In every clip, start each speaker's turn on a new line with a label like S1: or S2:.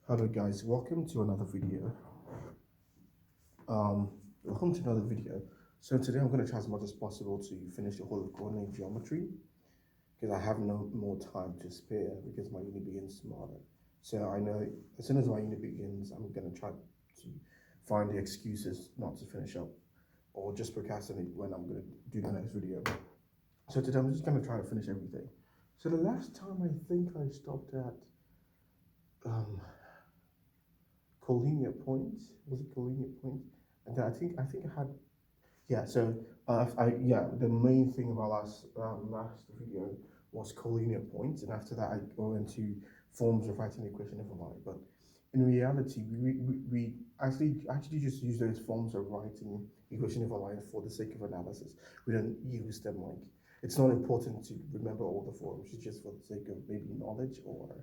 S1: Hello guys, welcome to another video. Welcome to another video. So today I'm going to try as much as possible to finish the whole of coordinate geometry because I have no more time to spare because my uni begins tomorrow. So I know as soon as my uni begins, I'm going to try to find the excuses not to finish up or just procrastinate when I'm going to do the next video. So today I'm just going to try to finish everything. So the last time I think I stopped at collinear points. Was it collinear points? And then I think I had So the main thing about last video was collinear points, and after that I go into forms of writing the equation of a line. But in reality, we actually just use those forms of writing equation of a line for the sake of analysis. We don't use them like it's not important to remember all the forms. It's just for the sake of maybe knowledge or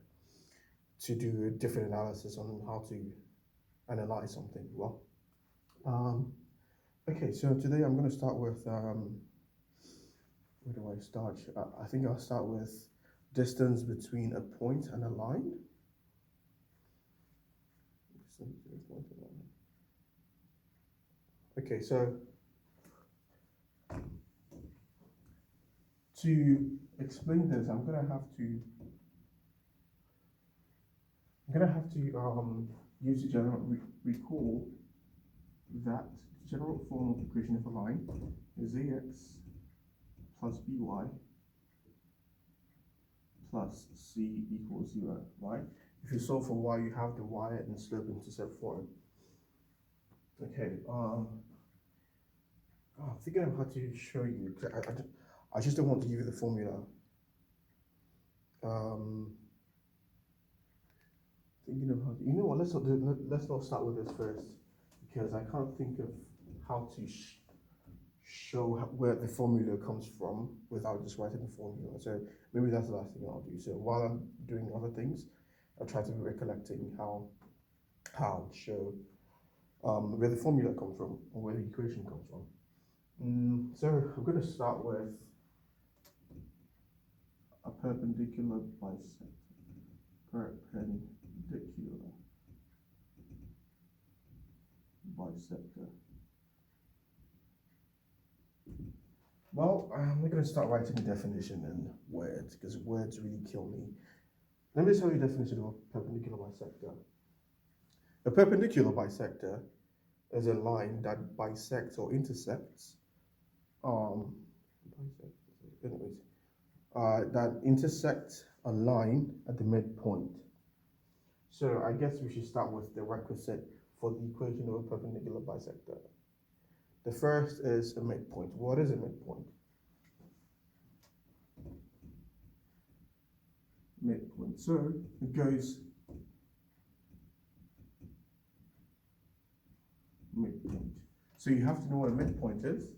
S1: to do a different analysis on how to analyze something. Okay, so today I'm going to start with, where do I start? I think I'll start with distance between a point and a line. Okay, so to explain this, I'm gonna have to use the general recall that the general form of the equation of a line is ax plus by plus c equals 0, right? If you solve for y, you have the y and slope intercept form. Okay, I'm thinking of how to show you. I just don't want to give you the formula. Thinking of how to, you know what? Let's not start with this first because I can't think of how to show where the formula comes from without just writing the formula. So maybe that's the last thing I'll do. So while I'm doing other things, I'll try to be recollecting how to show where the formula comes from or where the equation comes from. So I'm going to start with a perpendicular bisector. Well, I'm not going to start writing a definition in words because words really kill me. Let me tell you the definition of a perpendicular bisector. A perpendicular bisector is a line that bisects or intersects that intersects a line at the midpoint. So I guess we should start with the requisite for the equation of a perpendicular bisector. The first is a midpoint. What is a midpoint? Midpoint. So it goes midpoint. So you have to know what a midpoint is,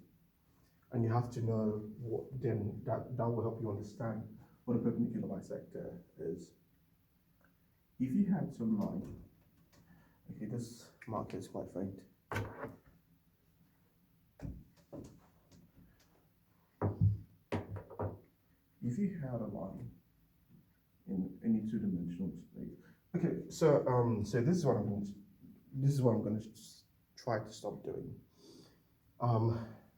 S1: and you have to know what then that will help you understand what a perpendicular bisector is. If you had some line, okay, this marker is quite faint. If you had a line in any two-dimensional space, okay, so so this is what I'm going to try to stop doing. I'm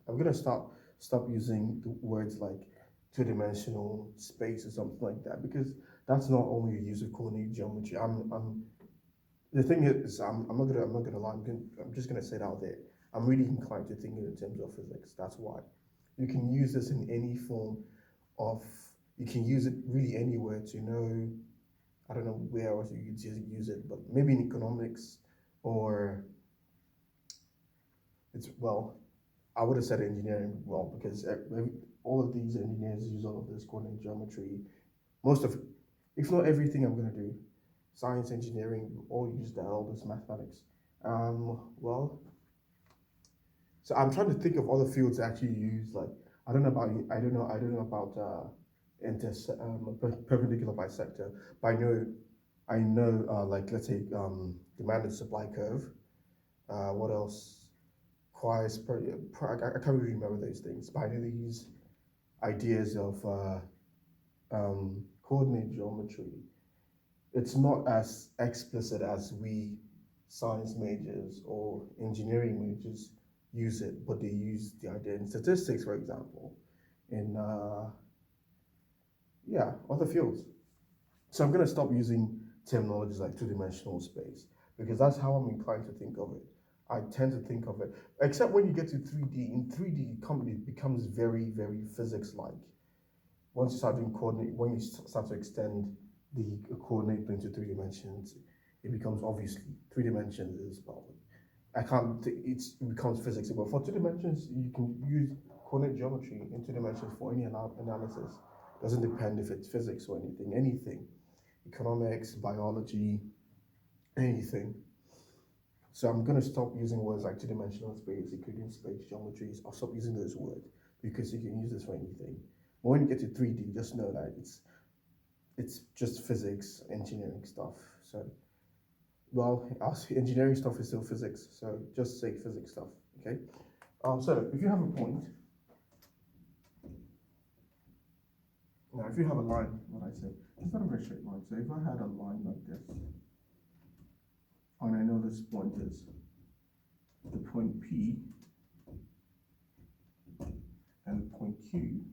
S1: going to stop using the words like two-dimensional space or something like that because that's not only a use of coordinate geometry. The thing is, I'm not gonna lie. I'm just gonna say it out there. I'm really inclined to think in terms of physics. That's why you can use this in any form of. You can use it really anywhere to know. I don't know where else you could use it, but maybe in economics or I would have said engineering, because all of these engineers use all of this coordinate geometry. Most of, if not everything I'm going to do, science, engineering, all use that, all this mathematics. So I'm trying to think of other fields that actually use, like, I don't know about perpendicular bisector, but I know like, let's say demand and supply curve. What else? I can't really remember those things, but I know these ideas of coordinate geometry it's not as explicit as we science majors or engineering majors use it, but they use the idea in statistics, for example, in yeah, other fields. So I'm going to stop using terminologies like two-dimensional space because that's how I'm inclined to think of it. I tend to think of it, except when you get to 3D. In 3D, it becomes very, very physics-like. Once you start doing coordinate, when you start to extend the coordinate into 3 dimensions, it becomes obviously 3 dimensions is, well, I can't, it becomes physics. But for 2 dimensions, you can use coordinate geometry in 2 dimensions for any analysis. Doesn't depend if it's physics or anything, economics, biology, anything. So I'm gonna stop using words like two-dimensional space, Euclidean space, geometries. I'll stop using those words because you can use this for anything. But when you get to 3D, just know that it's just physics, engineering stuff. So, well, engineering stuff is still physics. So just say physics stuff, okay? So if you have a point, now if you have a line, what I say, it's not a very straight line. So if I had a line like this, and I know this point is the point P and the point Q,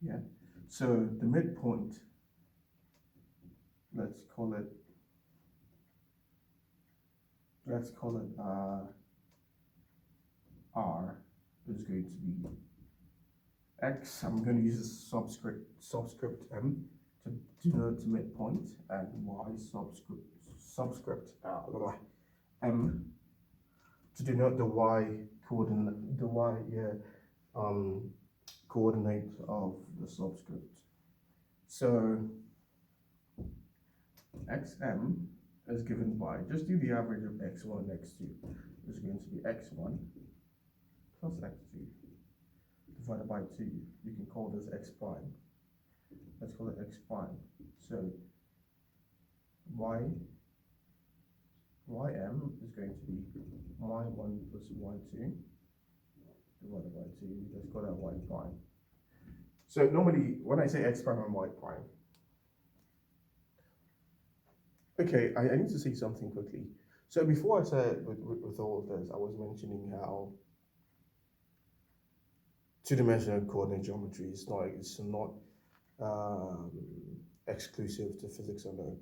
S1: yeah. So the midpoint, let's call it R is going to be X. I'm going to use a subscript M to denote the midpoint, and Y subscript M to denote the Y coordinate, coordinate of the subscript. So XM is given by, just do the average of X1 and X2, is going to be X1 plus X2 divided by 2. You can call this X prime. Let's call it X prime. So ym is going to be y1 plus y2 divided by 2. Let's call that y prime. So normally when I say X prime and y prime, okay, I need to say something quickly. So before I said with all of this, I was mentioning how two-dimensional coordinate geometry is not exclusive to physics alone.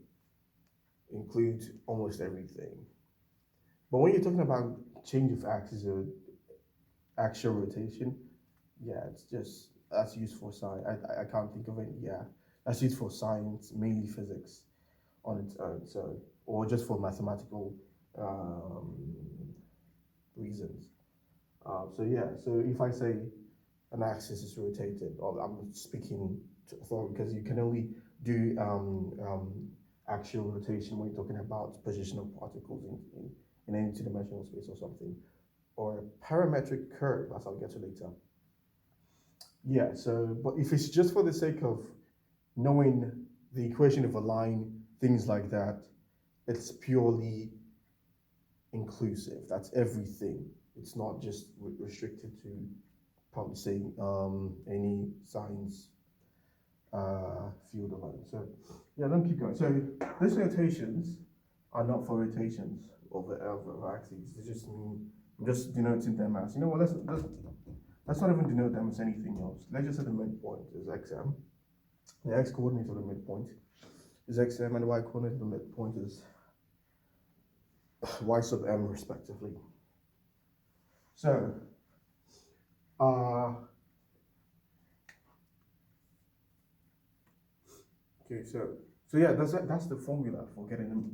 S1: Includes almost everything. But when you're talking about change of axis or axial rotation, yeah, that's used for science. I can't think of it. Yeah, that's used for science, mainly physics on its own. So, or just for mathematical reasons. So yeah, so if I say an axis is rotated, or I'm speaking for, because you can only do axial rotation when you're talking about position of particles in any two-dimensional space or something, or a parametric curve, as I'll get to later. Yeah, so, but if it's just for the sake of knowing the equation of a line, things like that, it's purely inclusive. That's everything. It's not just restricted to probably say any science field alone. So yeah, let me keep going. So these notations are not for rotations of axes. They just mean, I'm just denoting them as, you know what, let's not even denote them as anything else. Let's just say the midpoint is xm. The x coordinate of the midpoint is xm, and the y coordinate of the midpoint is y sub m respectively. So okay, so yeah, that's the formula for getting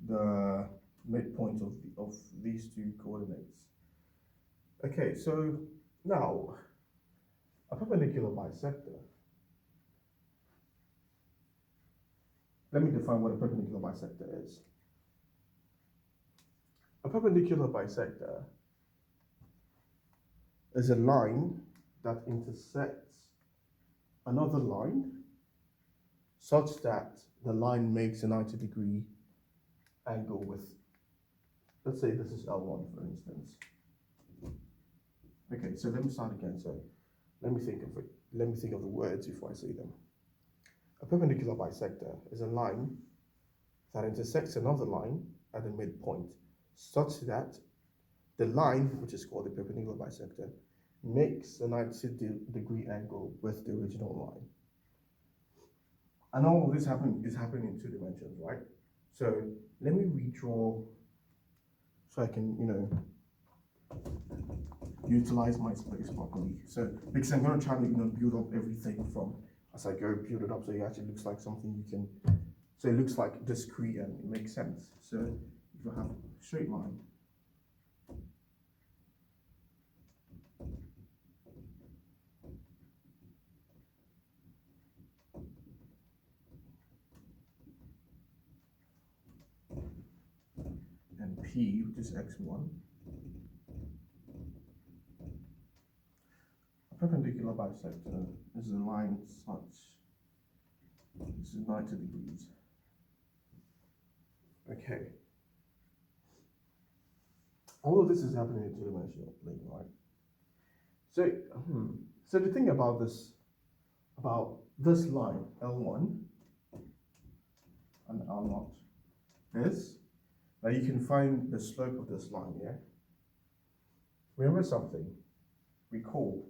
S1: the midpoint of these two coordinates. Okay, so now a perpendicular bisector. Let me define what a perpendicular bisector is. A perpendicular bisector is a line that intersects another line such that the line makes a 90-degree angle with let's say this is L1 for instance. Okay, so let me start again. So let me think of it. Let me think of the words before I say them. A perpendicular bisector is a line that intersects another line at the midpoint, such that the line, which is called the perpendicular bisector, makes a 90-degree angle with the original line. And all of this is happening in 2 dimensions, right? So let me redraw so I can, utilize my space properly. So because I'm going to try to build up everything from as I go, build it up so it actually looks like something you can. So it looks like discrete and it makes sense. So if you have a straight line, and P, which is x1, a perpendicular bisector is a line such. This is 90 degrees. Okay. All of this is happening in 2-dimensional plane, right? So the thing about this line, L1 and L0, is that you can find the slope of this line, yeah? Remember something, recall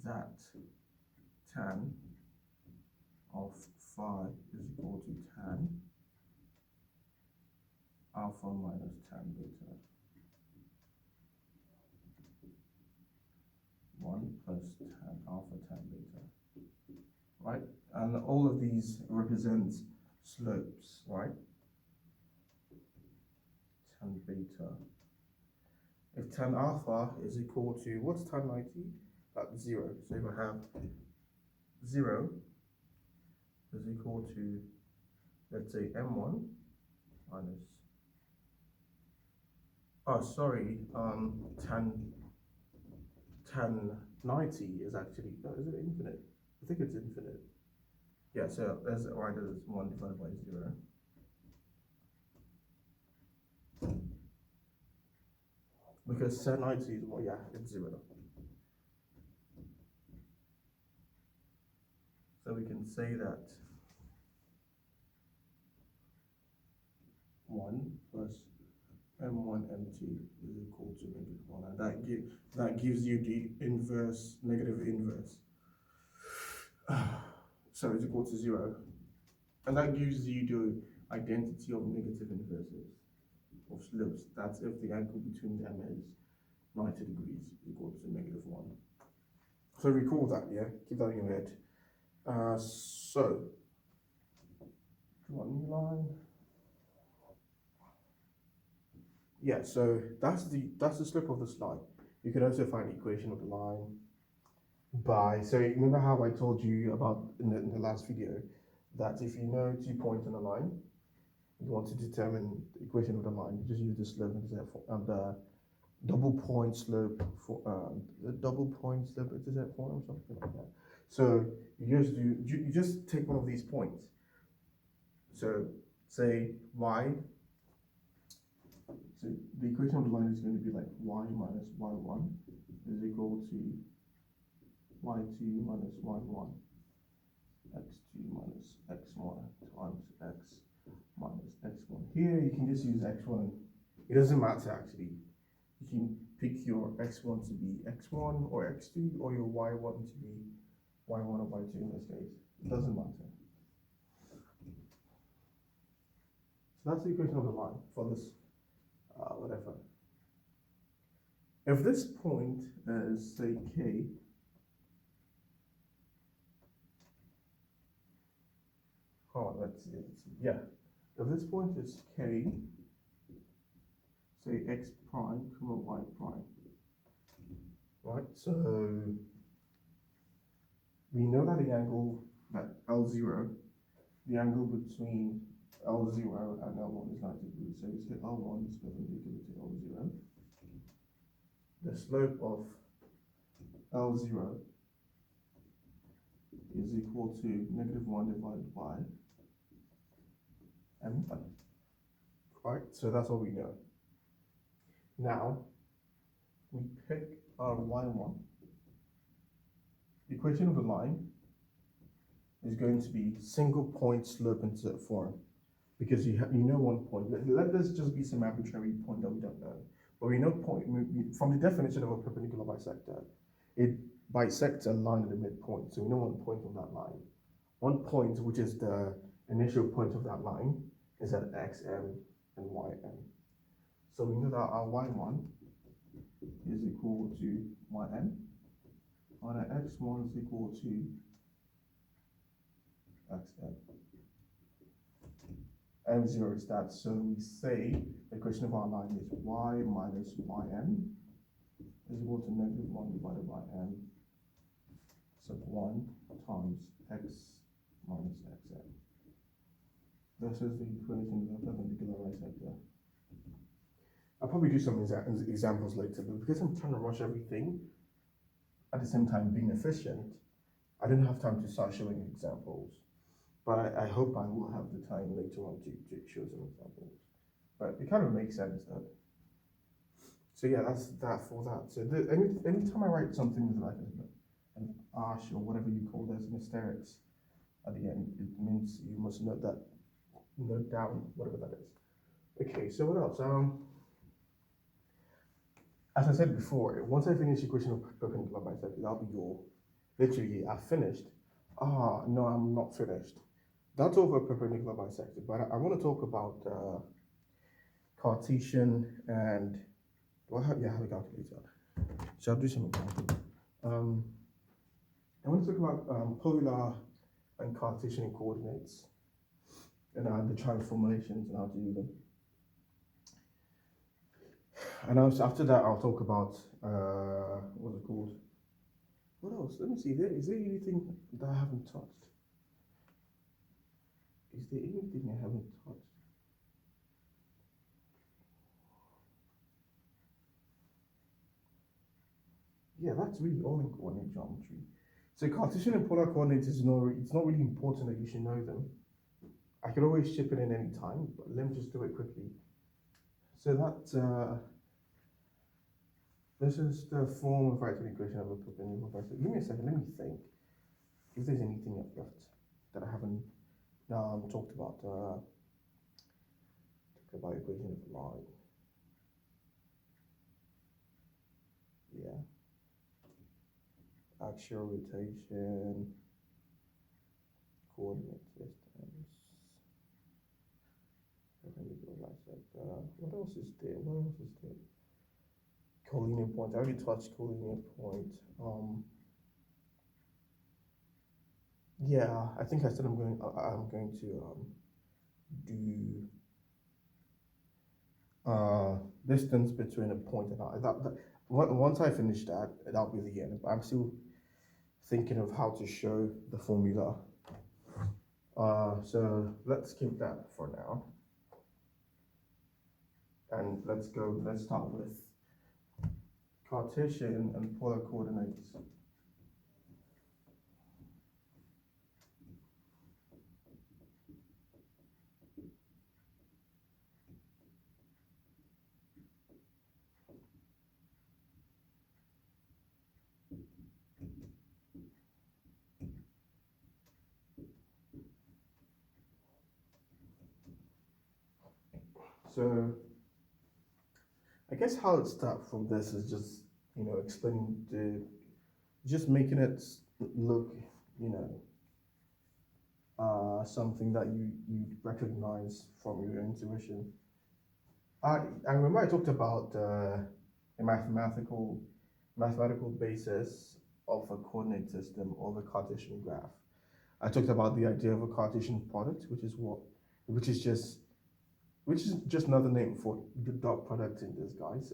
S1: that tan of phi is equal to tan alpha minus tan beta. 1 plus tan alpha tan beta. Right? And all of these represent slopes, right? Tan beta. If tan alpha is equal to, what's tan 90? That's 0. So if I have 0 is equal to, let's say, m1 minus, tan 90 is actually, is it infinite? I think it's infinite. Yeah, so let's write it as 1 divided by 0. Because tan 90 is, well, yeah, it's 0. So we can say that 1 plus m1 m2 is equal to -1, and that gives you the inverse, negative inverse. So it's equal to 0, and that gives you the identity of negative inverses of slopes. That's if the angle between them is 90 degrees equal to -1. So recall that, yeah, keep that in your head. So draw a new line. Yeah, so that's the slope of this line. You can also find the equation of the line by, so remember how I told you about in the last video that if you know 2 points on a line, you want to determine the equation of the line, you just use the slope and the double point slope for the double point slope intercept form or something like that. So you just take one of these points. So say y. So the equation of the line is going to be like y minus y1 is equal to y2 minus y1 x2 minus x1 times x minus x1. Here you can just use x1. It doesn't matter actually. You can pick your x1 to be x1 or x2 or your y1 to be y1 or y2 in this case. It doesn't matter. So that's the equation of the line for this whatever. If this point is say k, let's see. Yeah, if this point is k, say x prime, y prime, right? So we know that the angle that L0, the angle between L0 and L1 is 90 degrees. So we say L1 is perpendicular to L0. The slope of L0 is equal to -1 divided by m1. Right, so that's what we know. Now, we pick our y1. The equation of the line is going to be single point slope intercept form, because you know one point. Let this just be some arbitrary point that we don't know. But we know from the definition of a perpendicular bisector, it bisects a line at the midpoint. So we know one point on that line. One point, which is the initial point of that line, is at xm and ym. So we know that our y1 is equal to ym, and our x1 is equal to xm. M0 is that, so we say the equation of our line is y minus ym is equal to -1 divided by m sub 1 times x minus xm. This is the equation of the perpendicular bisector. I'll probably do some examples later, but because I'm trying to rush everything, at the same time being efficient, I didn't have time to start showing examples. But I hope I will have the time later on to show some examples. But it kind of makes sense though. So yeah, that's that for that. So anytime I write something with like an arch or whatever you call this, an asterisk at the end, it means you must note down whatever that is. Okay, so what else? As I said before, once I finish the equation of perpendicular bisector, that'll be all. Literally, I've finished. No, I'm not finished. That's over perpendicular bisector, but I want to talk about Cartesian and, well, I have a calculator. So I'll do some examples. I want to talk about polar and Cartesian coordinates and the transformations and how to do them. And after that, I'll talk about, what's it called? What else? Let me see, is there anything that I haven't touched? Is there anything I haven't touched? Yeah, that's really all in coordinate geometry. So Cartesian and polar coordinates it's not really important that you should know them. I could always chip it in any time, but let me just do it quickly. So that this is the form of writing equation of a perpendicular bisector. Give me a second, let me think if there's anything left that I haven't talked about. Equation of line. Yeah. Axial rotation, coordinate systems, perpendicular bisector. What else is there? Collinear point. I already touched collinear point. Yeah, I think I said I'm going to do distance between a point and once I finish that, that'll be the end. But I'm still thinking of how to show the formula. So let's keep that for now. And let's start with Cartesian and polar coordinates. So I guess how it starts from this is just, explaining just making it look, something that you recognize from your intuition. I remember I talked about the mathematical basis of a coordinate system of a Cartesian graph. I talked about the idea of a Cartesian product, which is just another name for the dot product in disguise.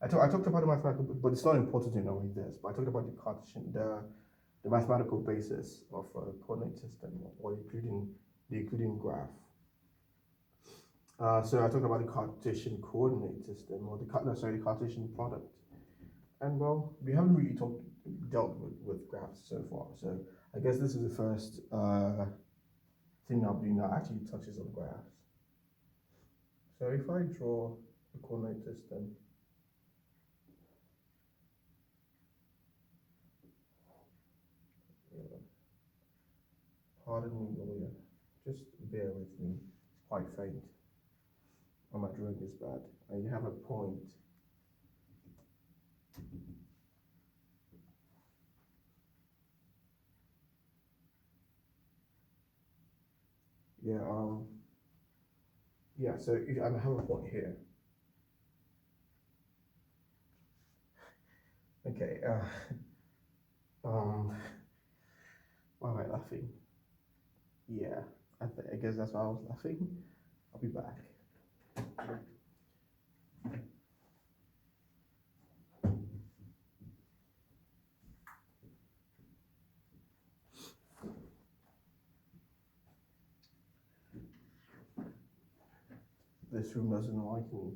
S1: I talked about the mathematical, but it's not important in knowing this. But I talked about the Cartesian, the mathematical basis of a coordinate system, or the Euclidean graph. So I talked about the Cartesian coordinate system, or the Cartesian product. And well, we haven't really dealt with graphs so far. So I guess this is the first thing I'll do now. Actually, it touches on graphs. So if I draw a coordinate system, pardon me, lawyer, just bear with me. It's quite faint, and my drawing is bad. And you have a point. Yeah, so if I have a point here. Okay, why am I laughing? Yeah, I guess that's why I was laughing. I'll be back. This room doesn't like me.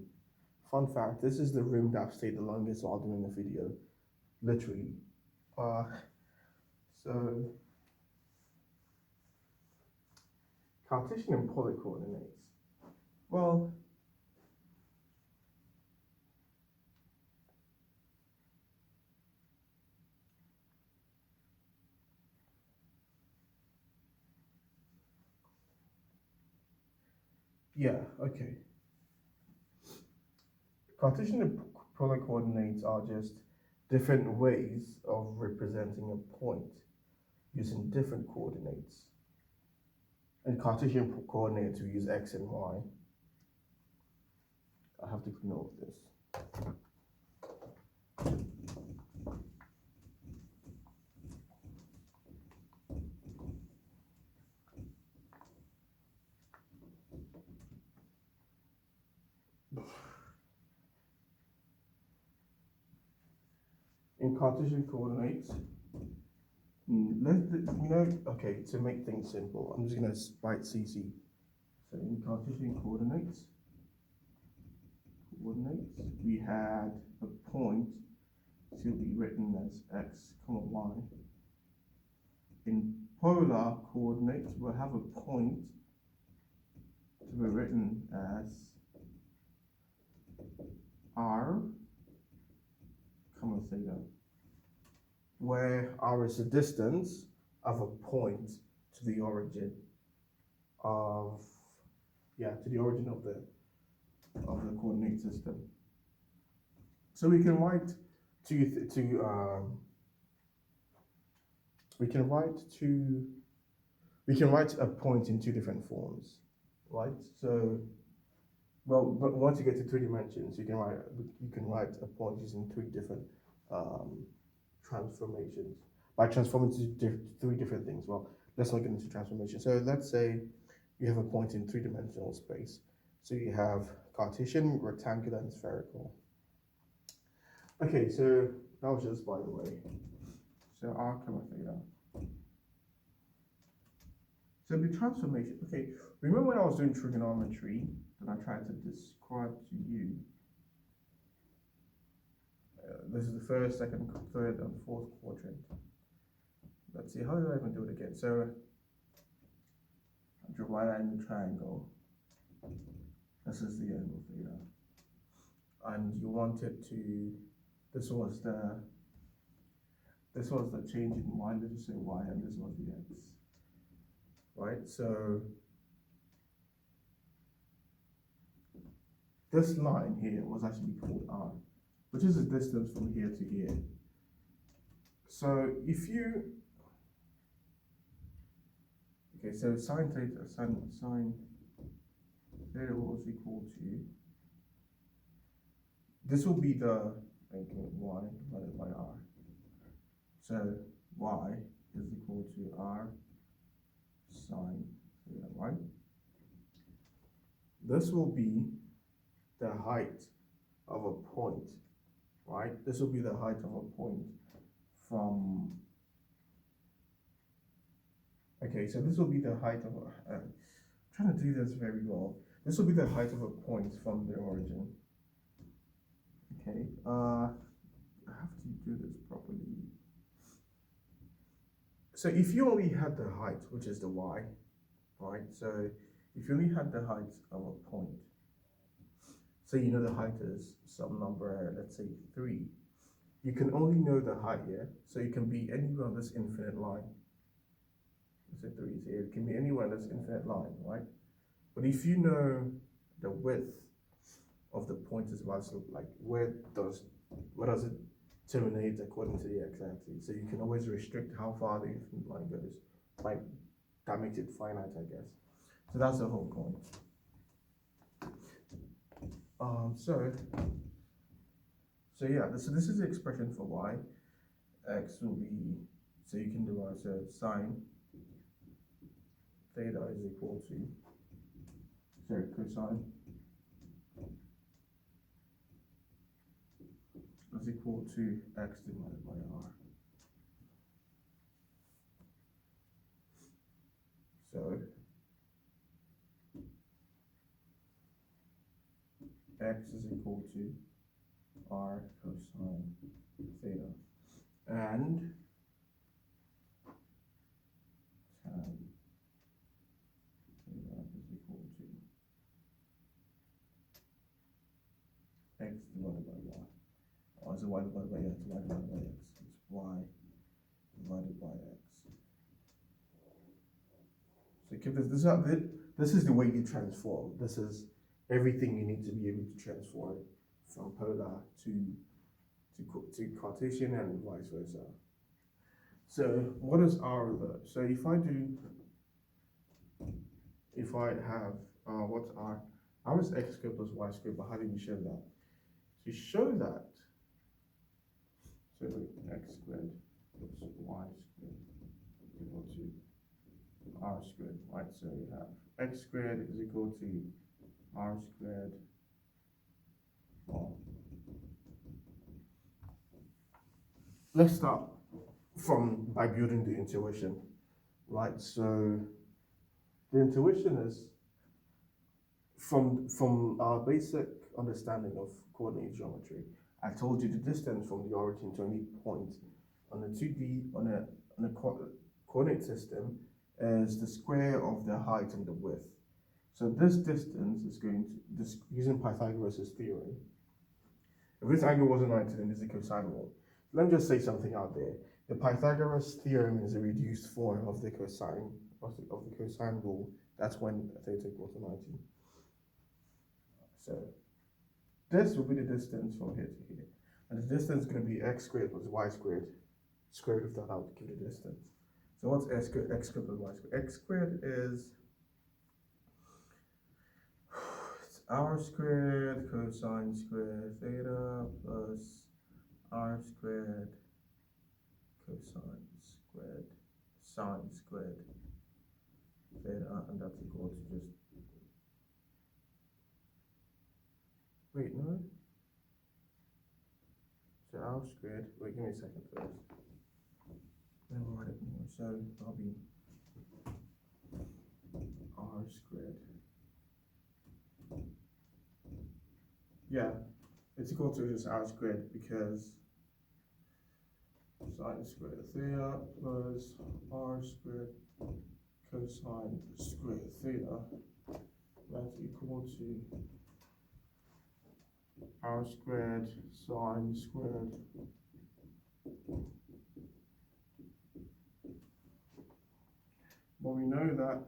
S1: Fun fact, this is the room that I've stayed the longest while doing the video. Literally. So Cartesian and polar coordinates. Well, yeah, okay. Cartesian and polar coordinates are just different ways of representing a point using different coordinates. And Cartesian coordinates, we use x and y. I have to note this. In Cartesian coordinates, okay, to make things simple, I'm just going to write CC. So in Cartesian coordinates, we had a point to be written as x, y. In polar coordinates, we'll have a point to be written as r, theta, where r is the distance of a point to the origin of the coordinate system. So we can write a point in two different forms, right? So, well, but once you get to 3 dimensions, you can write a point using 3 different transformations by transforming to 3 different things. Well, let's not get into transformation. So let's say you have a point in 3-dimensional space. So you have Cartesian, rectangular, and spherical. Okay, so that was just by the way. So r, theta. So the transformation, okay, remember when I was doing trigonometry that I tried to describe to you? This is the first, second, third, and fourth quadrant. Let's see, how do I even do it again? So I draw a right angle triangle. This is the angle theta. And you wanted to, this was the change in y, let's just say y, and this was the x. Right, so this line here was actually called r, which is the distance from here to here. So if you, okay, so sine theta was equal to, this will be the y divided by r. So y is equal to r sine theta, right? This will be the height of a point, right? This will be the height of a point from, okay, so this will be the height of a, I'm trying to do this very well. This will be the height of a point from the origin. Okay, I have to do this properly. So if you only had the height, which is the y, right? So if you only had the height of a point, so you know the height is some number, let's say 3, you can only know the height here, so you can be anywhere on this infinite line. Let's say 3 is here, it can be anywhere on this infinite line, right? But if you know the width of the point as well, so like where does it terminate according to the x-axis? So you can always restrict how far the infinite line goes. Like that makes it finite, I guess. So that's the whole point. So yeah, so this is the expression for y. X will be, so you can derive, so sine theta is equal to, sorry, cosine is equal to x divided by r. So x is equal to r cosine theta, and tan theta is equal to x divided by y. Or is it y divided by x? Y divided by x. It's y divided by x. So keep this is the way you transform. This is everything you need to be able to transform from polar to Cartesian and vice versa. So what is r though? So if I have what's r? R is x squared plus y squared, but how do we show that? To show that, so x squared plus y squared equal to r squared, right? So we have x squared is equal to r squared. Well, let's start by building the intuition, right? So the intuition is from our basic understanding of coordinate geometry. I told you the distance from the origin to any point on a 2D on a coordinate system is the square of the height and the width. So this distance is going to, using Pythagoras' theorem, if this angle wasn't 90, then this is a cosine rule. Let me just say something out there. The Pythagoras theorem is a reduced form of the cosine rule. That's when theta equals to 90. So this will be the distance from here to here. And the distance is going to be x squared plus y squared. Square root of that out to give the distance. So what's x squared plus y squared? X squared is r squared cosine squared theta plus r squared cosine squared sine squared theta, and that's equal to just, wait, no? So r squared, wait, give me a second first. Let me write it more. So that'll be r squared. Yeah, it's equal to just r squared because sine squared theta plus r squared cosine squared theta, that's equal to r squared sine squared but we know that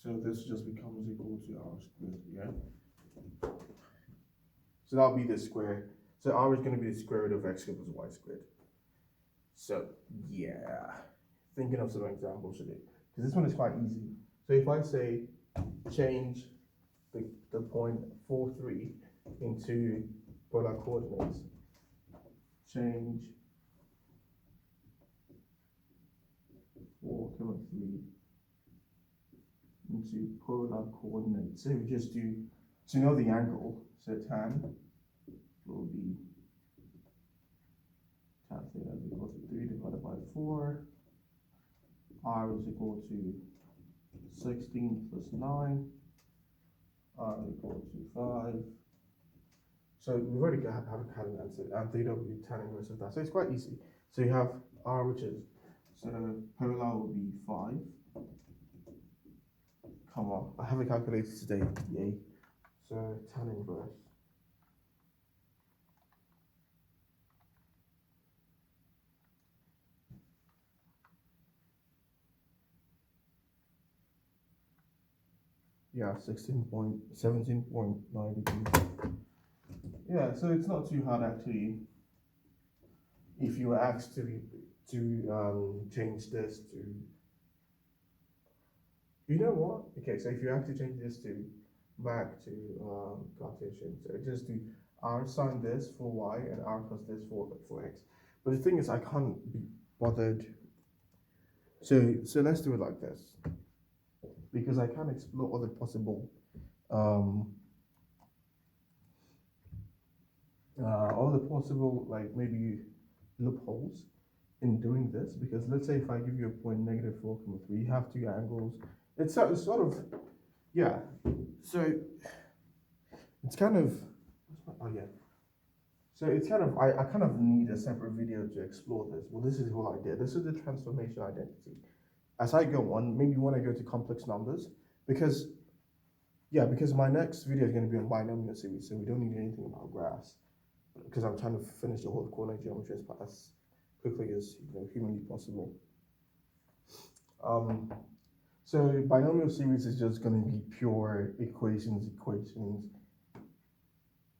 S1: so this just becomes equal to r squared, yeah? So that'll be the square. So r is going to be the square root of x squared plus y squared. So yeah, thinking of some examples today, because this one is quite easy. So if I say change the point 4, 3 into polar coordinates, change 4, 3 into polar coordinates. So we just do, to know the angle, so tan will be tan theta is equal to 3 divided by 4. R is equal to 16 plus 9. R equal to 5. So we've already haven't had an answer, and theta will be tan inverse of that. So it's quite easy. So you have r, which is, so polar will be 5, comma, I haven't calculated today, yay. So tan inverse. Yeah, 17.9 degrees. Yeah, so it's not too hard actually. If you were asked to change this to, you know what? Okay, so if you have to change this to back to Cartesian, so just do r sine this for y and r cos this for x. But the thing is, I can't be bothered. So let's do it like this, because I can explore all the possible like maybe loopholes in doing this, because let's say if I give you a point -4,3, you have two angles. It's sort of, yeah. So it's kind of, oh yeah. So it's kind of, I kind of need a separate video to explore this. Well, this is what I did. This is the transformation identity. As I go on, maybe when I go to complex numbers, because my next video is going to be on binomial series, so we don't need anything about graphs, because I'm trying to finish the whole coordinate geometry as quickly as humanly possible. So binomial series is just going to be pure equations.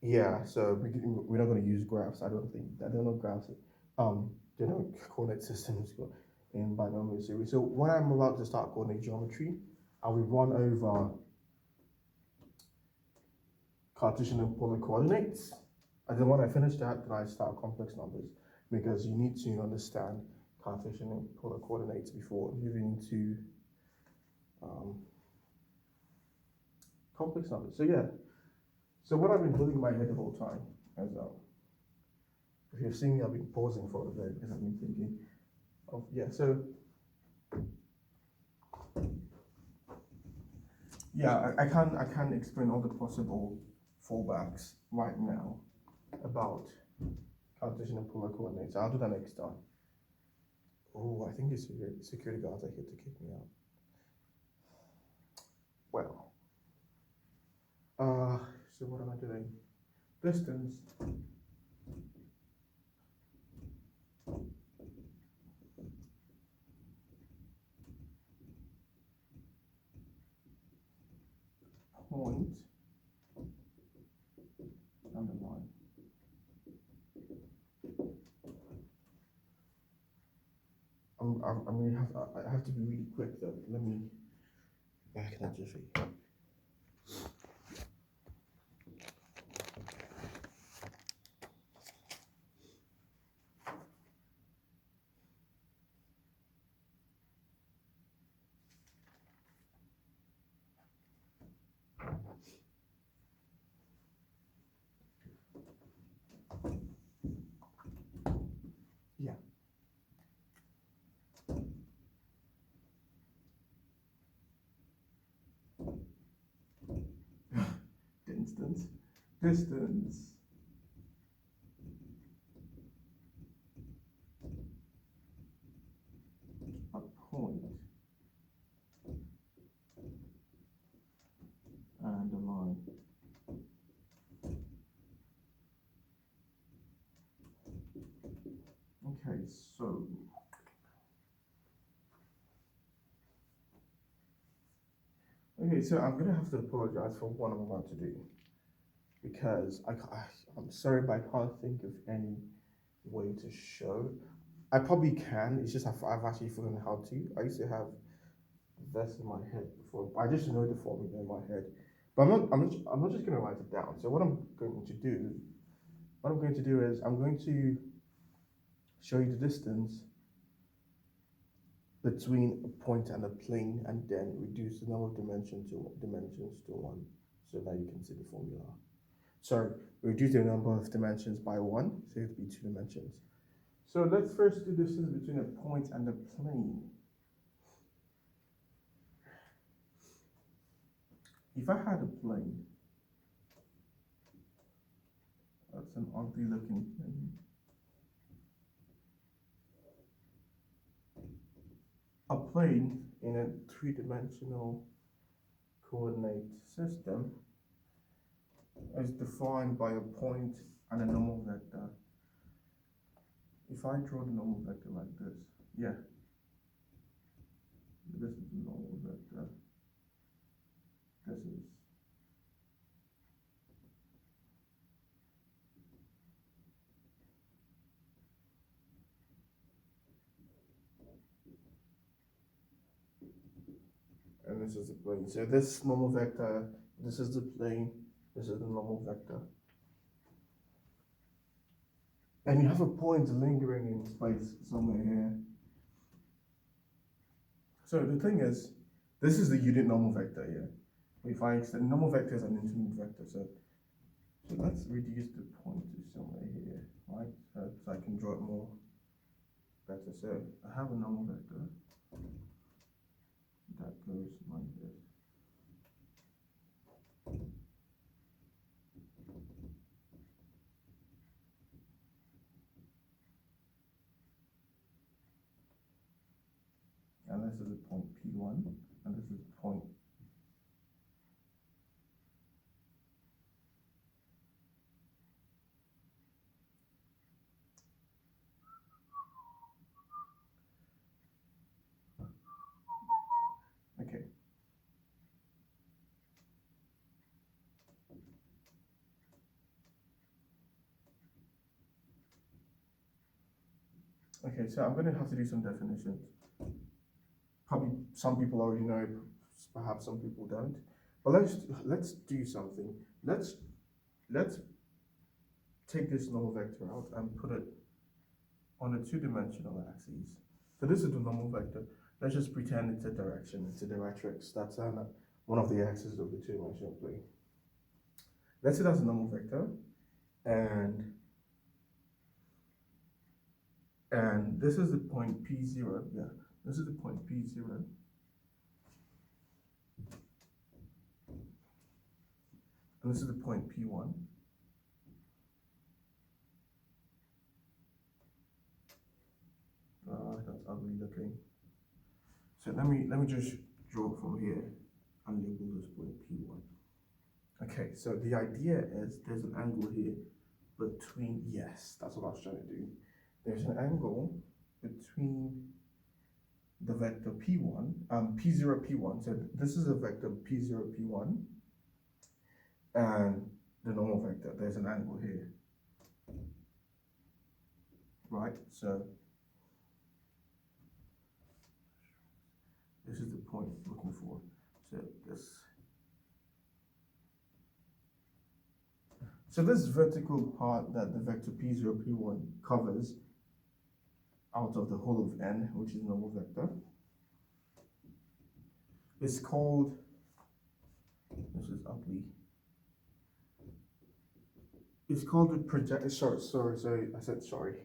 S1: Yeah, so we're not going to use graphs. I don't know graphs. They don't coordinate systems in binomial series. So when I'm about to start coordinate geometry, I will run over Cartesian and polar coordinates. And then when I finish that, then I start complex numbers, because you need to understand Cartesian and polar coordinates before moving into complex numbers. So yeah, so what I've been putting in my head the whole time, as if you've seen me, I've been pausing for a bit because I've been thinking of, yeah, so yeah, I can't explain all the possible fallbacks right now about Cartesian and polar coordinates. I'll do that next time. Oh, I think the security guards are here to kick me out. Well, so what am I doing? Distance. Point and the line. I have to be really quick though. Let me. Back in that jiffy. Yeah. Distance. A point and a line. Okay, so I'm gonna have to apologize for what I'm about to do, because I'm sorry, but I can't think of any way to show. I probably can. It's just I've actually forgotten how to. I used to have this in my head before. I just know the formula in my head, but I'm not just gonna write it down. So what I'm going to do is I'm going to show you the distance between a point and a plane, and then reduce the number of dimensions to 1, so that you can see the formula. So reduce the number of dimensions by 1, so it would be 2 dimensions. So let's first do distance between a point and a plane. If I had a plane, That's an ugly looking thing. A plane in a three-dimensional coordinate system is defined by a point and a normal vector. If I draw the normal vector like this, yeah, this is the normal vector, this is, and this is the plane. So this normal vector, this is the plane, this is the normal vector. And you have a point lingering in space somewhere here. So the thing is, this is the unit normal vector here. If I extend normal vector is an infinite vector, so let's reduce the point to somewhere here, right? So I can draw it more better. So I have a normal vector that goes like this. And this is the point P1, and this is the point okay. Okay, so I'm gonna have to do some definitions. Probably some people already know, perhaps some people don't. But let's do something. Let's take this normal vector out and put it on a two-dimensional axis. So this is the normal vector. Let's just pretend it's a direction. It's a directrix. That's one of the axes of the two-dimensional plane. Let's say that's a normal vector, and this is the point P0. Yeah, this is the point P0. And this is the point P1. That's ugly looking. So let me just draw from here and label this point P1. Okay, so the idea is there's an angle here between, yes, that's what I was trying to do. There's an angle between the vector P1, P0, P1. So this is a vector P0, P1, and the normal vector. There's an angle here, right? So this is the point I'm looking for. So this vertical part that the vector P0, P1 covers out of the whole of n, which is normal vector, is called, this is ugly, it's called the project, sorry, I said sorry,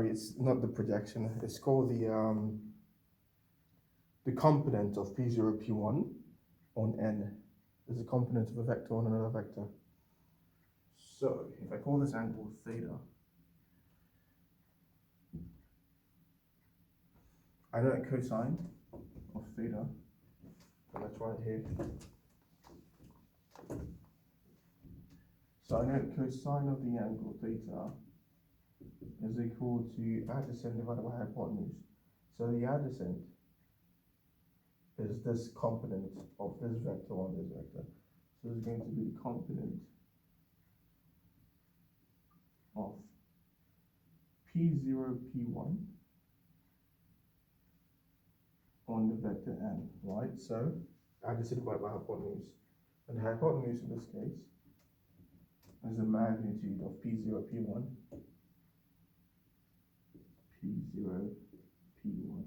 S1: it's not the projection, it's called the component of P0, P1 on n. Is a component of a vector on another vector. So if I call this angle theta, I know that cosine of theta, and that's right here. So I know that cosine of the angle theta is equal to adjacent divided by hypotenuse. So the adjacent is this component of this vector on this vector. So it's going to be the component of P0, P1 on the vector n, right? So adjacent divided by hypotenuse. And the hypotenuse in this case is the magnitude of P0, P1, P0, P1.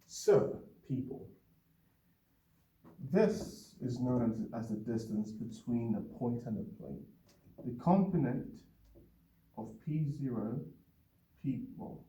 S1: So, people, this is known as the distance between the point and the plane. The component of P0, well,